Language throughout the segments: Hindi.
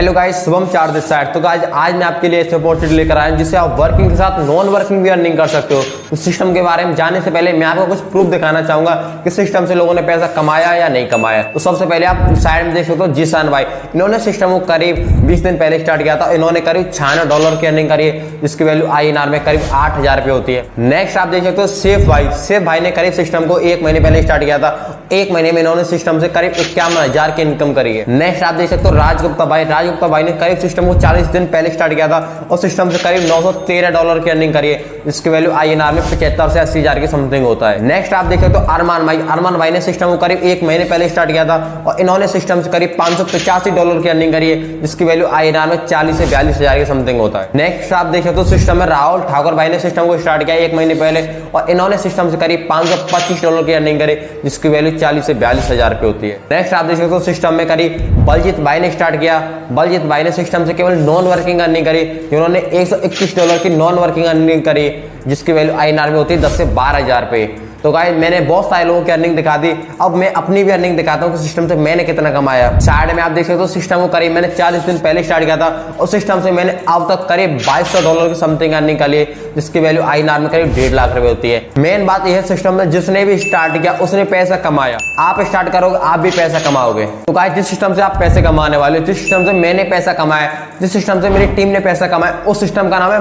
हेलो गाइस, शुभम चार दिस साइड। तो गाइस आज मैं आपके लिए ऐसे अपॉर्चुनिटी लेकर आया हूं जिससे आप वर्किंग के साथ नॉन वर्किंग भी अर्निंग कर सकते हो। उस सिस्टम के बारे में जानने से पहले मैं आपको कुछ प्रूफ दिखाना चाहूंगा कि सिस्टम से लोगों ने पैसा कमाया या नहीं कमाया। तो सबसे पहले आप साइड में देख सकते हो जीशान भाई, इन्होंने सिस्टम को करीब 20 दिन पहले स्टार्ट किया था। इन्होंने करीब $96 की अर्निंग करी है जिसकी वैल्यू INR में करीब 8,000 रुपये होती है। नेक्स्ट आप देख सकते हो सेफ भाई ने करीब सिस्टम को 1 महीने पहले स्टार्ट किया था। 1 महीने में इन्होंने सिस्टम से करीब 51,000 की इनकम करी है। नेक्स्ट आप देख सकते हो राजगुप्ता भाई ने करीब सिस्टम को 40 दिन पहले स्टार्ट किया था और सिस्टम से करीब $913 की अर्निंग करी है जिसकी वैल्यू INR में 75 से 80,000 की समथिंग होता है। नेक्स्ट आप देख सकते हो अरमान भाई ने सिस्टम को करीब 1 महीने पहले स्टार्ट किया था और इन्होंने सिस्टम से करीब $585 की अर्निंग करी है जिसकी वैल्यू INR में 40 से 42,000 की समथिंग होता है। नेक्स्ट आप देख सकते हो सिस्टम में राहुल ठाकुर भाई ने सिस्टम को स्टार्ट किया 1 महीने पहले और इन्होंने सिस्टम से करीब $525 की अर्निंग करी जिसकी वैल्यू 40 से 42,000 रुपये होती है। नेक्स्ट आप देख सकते हो सिस्टम में करीब बलजीत भाई ने स्टार्ट किया। बलजीत भाई ने सिस्टम से केवल नॉन वर्किंग अर्निंग करी, इन्होंने $121 की नॉन वर्किंग अर्निंग करी जिसकी वैल्यू INR में होती है 10 से 12,000 रुपये। तो गाइस मैंने बहुत सारे लोगों की अर्निंग दिखा दी, अब मैं अपनी भी अर्निंग दिखाता हूँ कि सिस्टम से मैंने कितना कमाया। साइड में आप देख सकते हो सिस्टम को करीब मैंने 40 दिन पहले स्टार्ट किया था और सिस्टम से मैंने अब तक करीब $2,200 की समथिंग अर्निंग कर ली जिसकी वैल्यू INR में करीब 1.5 लाख रुपए होती है। मेन बात यह है सिस्टम में जिसने भी स्टार्ट किया उसने पैसा कमाया। आप स्टार्ट करोगे आप भी पैसा कमाओगे। तो गाइस जिस सिस्टम से आप पैसे कमाने वाले, जिस सिस्टम से मैंने पैसा कमाया, जिस सिस्टम से मेरी टीम ने पैसा कमाया, उस सिस्टम का नाम है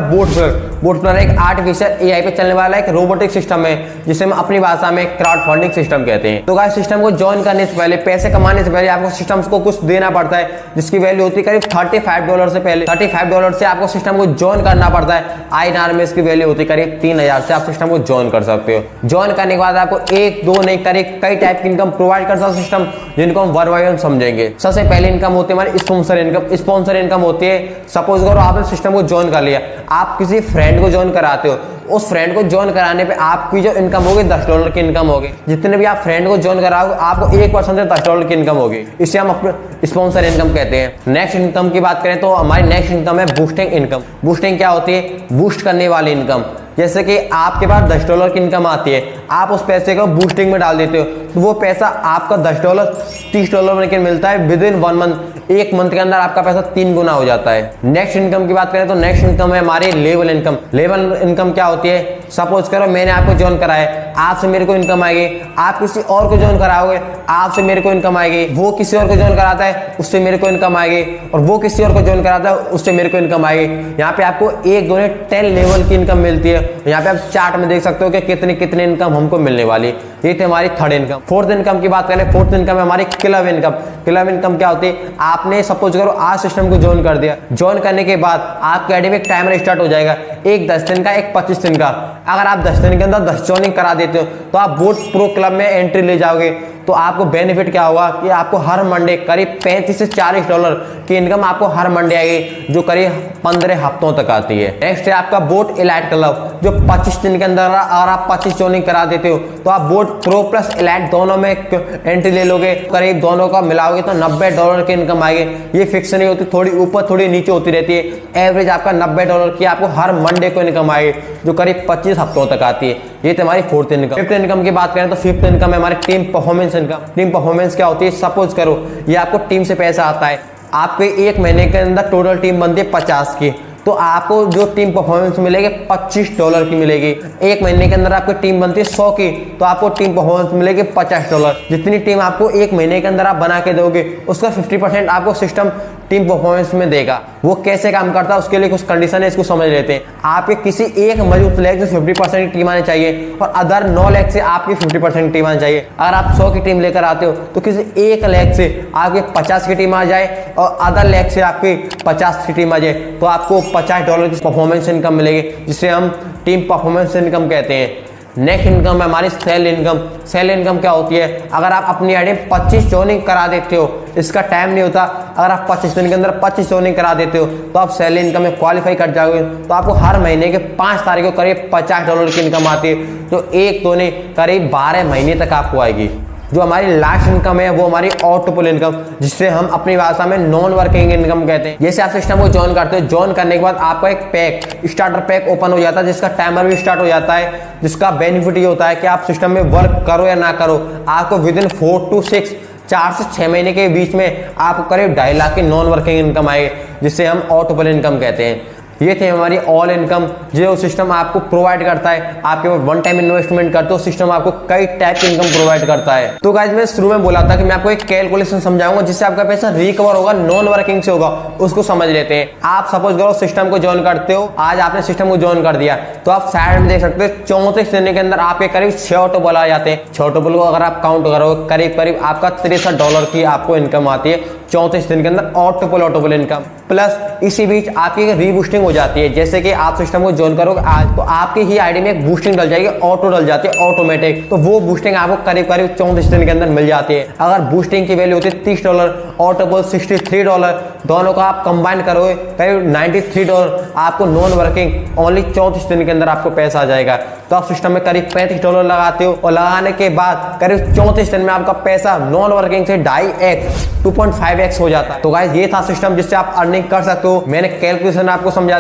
बूटफ्लर। एक आर्टिफिशियल AI पे चलने वाला एक रोबोटिक सिस्टम है जिसे हम अपनी भाषा में क्राउड फंडिंग सिस्टम कहते हैं। तो गाइस सिस्टम को ज्वाइन करने से पहले, पैसे कमाने से पहले आपको सिस्टम को कुछ देना पड़ता है जिसकी वैल्यू होती है करीब $35 से पहले। $35 से आपको सिस्टम को ज्वाइन करना पड़ता है। INR में इसकी वैल्यू होती है करीब 3,000 से आप सिस्टम को ज्वाइन कर सकते हो। ज्वाइन करने के बाद आपको 1 2 नहीं करीब कई टाइप की इनकम प्रोवाइड करता है सिस्टम, जिनको हम वन बाय वन समझेंगे। सबसे पहले इनकम होती है हमारी स्पॉन्सर इनकम होती है। सपोज करो आपने सिस्टम को ज्वाइन कर लिया, आप किसी फ्रेंड को ज्वाइन कराते हो, उस फ्रेंड को ज्वाइन कराने पे आपकी जो इनकम होगी $10 की इनकम होगी। जितने भी आप फ्रेंड को ज्वाइन कराओगे आपको 1% से $10 की इनकम होगी। इसे हम अपने स्पॉन्सर इनकम कहते हैं। नेक्स्ट इनकम की बात करें तो हमारी नेक्स्ट इनकम है बूस्टिंग इनकम। बूस्टिंग क्या होती है? बूस्ट करने वाली इनकम। जैसे कि आपके पास $10 की इनकम आती है, आप उस पैसे को बूस्टिंग में डाल देते हो तो वो पैसा आपका $10 $30 में मिलता है विद इन 1 मंथ। 1 मंथ के अंदर आपका पैसा 3 गुना हो जाता है। नेक्स्ट इनकम की बात करें तो नेक्स्ट इनकम है हमारी लेवल इनकम। लेवल इनकम क्या होती है? सपोज करो मैंने आपको ज्वाइन कराया, आपसे मेरे को इनकम आएगी। आप किसी और को ज्वाइन कराओगे, आपसे मेरे को इनकम आएगी। वो किसी और को ज्वाइन कराता है, उससे मेरे को इनकम आएगी। और वो किसी और को ज्वाइन कराता है, उससे मेरे को इनकम आएगी। यहाँ पे आपको 1 2 10 लेवल की इनकम मिलती है। यहाँ पे आप चार्ट में देख सकते हो कि कितनी इनकम हमको मिलने वाली। ये थी हमारी थर्ड इनकम। फोर्थ इनकम की बात करें, फोर्थ इनकम है हमारी क्लब इनकम। क्लब इनकम क्या होती है? आपने सपोज करो आज सिस्टम को ज्वाइन कर दिया, ज्वाइन करने के बाद आपके आईडी में एक टाइमर स्टार्ट हो जाएगा, एक 10 दिन का, एक 25 दिन का। अगर आप 10 दिन के अंदर 10 ज्वाइनिंग करा देते हो तो आप बूट प्रो क्लब में एंट्री ले जाओगे। तो आपको बेनिफिट क्या होगा कि आपको हर मंडे करीब $35 से $40 की इनकम आपको हर मंडे आएगी जो करीब 15 हफ्तों तक आती है। नेक्स्ट है आपका बोट एलाइट क्लब, जो 25 दिन के अंदर अगर आप 25 ज्वाइनिंग करा देते हो तो आप बोट प्रो प्लस एलाइट दोनों में एंट्री ले लोगे। करीब दोनों का मिलाओगे तो $90 की इनकम आएगी। ये फिक्स नहीं होती, थोड़ी ऊपर थोड़ी नीचे होती रहती है। एवरेज आपका $90 की आपको हर मंडे को इनकम आएगी जो करीब 25 हफ्तों तक आती है। ये तो हमारी फोर्थ इनकम। फिफ्थ इनकम की बात करें तो फिफ्थ इनकम है हमारी team performance income. Team performance क्या होती है? सपोज करो ये आपको टीम से पैसा आता है, आपके 1 महीने के अंदर टोटल टीम बनती है 50 की, तो आपको जो टीम परफॉर्मेंस मिलेगी $25 की मिलेगी। 1 महीने के अंदर आपकी टीम बनती है 100 की, तो आपको टीम परफॉर्मेंस मिलेगी $50। जितनी टीम आपको 1 महीने के अंदर आप बना के दोगे उसका 50% आपको सिस्टम टीम परफॉर्मेंस में देगा। वो कैसे काम करता है उसके लिए कुछ कंडीशन है, इसको समझ लेते हैं। आपके किसी एक मजबूत लेग से 50% की टीम आनी चाहिए और अदर 9 लेग से आपकी 50% टीम आनी चाहिए। अगर आप 100 की टीम लेकर आते हो तो किसी एक लेग से आपके 50 की टीम आ जाए और अदर लेग से आपकी 50 की टीम आ जाए तो आपको $50 की परफॉर्मेंस इनकम मिलेगी जिसे हम टीम परफॉर्मेंस इनकम कहते हैं। नेक्स्ट इनकम है हमारी सेल इनकम। सेल इनकम क्या होती है? अगर आप अपनी आईडी 25 ज्वाइनिंग करा देते हो, इसका टाइम नहीं होता, अगर आप 25 दिन के अंदर 25 ज्वाइनिंग करा देते हो तो आप सेल इनकम में क्वालिफाई कर जाओगे। तो आपको हर महीने के 5 तारीख को करीब $50 की इनकम आती है जो 1 2 नहीं करीब 12 महीने तक आपको आएगी। जो हमारी लास्ट इनकम है वो हमारी ऑटोपुल इनकम, जिससे हम अपनी भाषा में नॉन वर्किंग इनकम कहते हैं। जैसे आप सिस्टम को ज्वाइन करते हो, ज्वाइन करने के बाद आपका एक पैक स्टार्टर पैक ओपन हो जाता है जिसका टाइमर भी स्टार्ट हो जाता है, जिसका बेनिफिट ये होता है कि आप सिस्टम में वर्क करो या ना करो, आपको विद इन 4 to 6 4 से 6 महीने के बीच में आपको करीब 2.5 लाख की नॉन वर्किंग इनकम आएगी, जिसे हम ऑटोपल इनकम कहते हैं। ये थे हमारी ऑल इनकम, जो सिस्टम आपको प्रोवाइड करता है। आपके वन टाइम इन्वेस्टमेंट करते हो, सिस्टम आपको कई टाइप की इनकम प्रोवाइड करता है। तो गाइस मैं शुरू में बोला था कि मैं आपको एक कैलकुलेशन समझाऊंगा जिससे आपका पैसा रिकवर होगा, नॉन वर्किंग से होगा, उसको समझ लेते हैं। आप सपोज करो सिस्टम को ज्वाइन करते हो, आज आपने सिस्टम को ज्वाइन कर दिया, तो आप साइड में देख सकते हो 34 दिन के अंदर आपके करीब 6 ऑटोपल आ जाते हैं। 6 ऑटोपल को अगर आप काउंट करो, करीब करीब आपका $63 की आपको इनकम आती है 34 दिन के अंदर, ऑटोपल इनकम। प्लस इसी बीच आपकी रीबूस्टिंग हो जाती है। जैसे कि आप सिस्टम को ज्वाइन करोगे आज, तो आपकी ही आईडी में एक बूस्टिंग डल जाएगी, ऑटो डल जाती है ऑटोमेटिक। तो वो बूस्टिंग आपको करीब करीब 34 दिन के अंदर मिल जाती है। अगर बूस्टिंग की वैल्यू होती है $30, ऑटोपल $63, दोनों का आप कंबाइन करोगे करीब $93, आपको नॉन वर्किंग ओनली 34 दिन के अंदर आपको पैसा आ जाएगा। तो आप सिस्टम में करीब $35 लगाते हो, और लगाने के बाद करीब 34 दिन में आपका पैसा नॉन वर्किंग से 2.5x 2.5x हो जाता है। तो गाइस ये था सिस्टम जिससे आप अर्निंग कर सकते हो। मैंने कैलकुलेशन आपको समझा दी।